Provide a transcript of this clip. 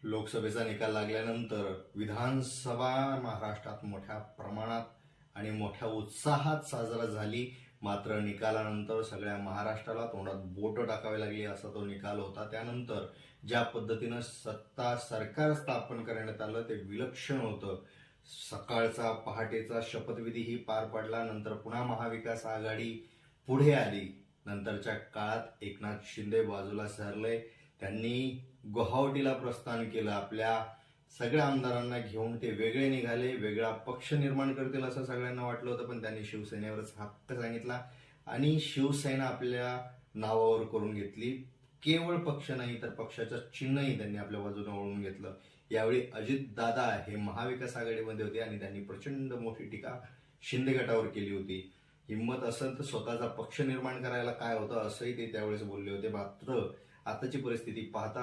लोकसभेचा निकाल लागल्यानंतर विधानसभा महाराष्ट्रात मोठ्या प्रमाणात आणि मोठ्या उत्साहात साजरा झाली. मात्र निकालानंतर सगळ्या महाराष्ट्राला तोंडात बोट टाकावे लागली असा तो निकाल होता. त्यानंतर ज्या पद्धतीनं सत्ता सरकार स्थापन करण्यात आलं ते विलक्षण होतं. सकाळचा पहाटेचा शपथविधीही पार पडला. नंतर पुन्हा महाविकास आघाडी पुढे आली. नंतरच्या काळात एकनाथ शिंदे बाजूला सरले. त्यांनी गुवाहाटीला प्रस्थान केलं. आपल्या सगळ्या आमदारांना घेऊन ते वेगळे निघाले. वेगळा पक्ष निर्माण करतील असं सगळ्यांना वाटलं होतं, पण त्यांनी शिवसेनेवरच हक्क सांगितला आणि शिवसेना आपल्या नावावर करून घेतली. केवळ पक्ष नाही तर पक्षाचं चिन्हही त्यांनी आपल्या बाजूने वळवून घेतलं. यावेळी अजितदादा हे महाविकास आघाडीमध्ये होते आणि त्यांनी प्रचंड मोठी टीका शिंदे गटावर केली होती. हिंमत असेल तर स्वतःचा पक्ष निर्माण करायला काय होतं असंही ते त्यावेळेस बोलले होते. मात्र आताची परिस्थिती पाहता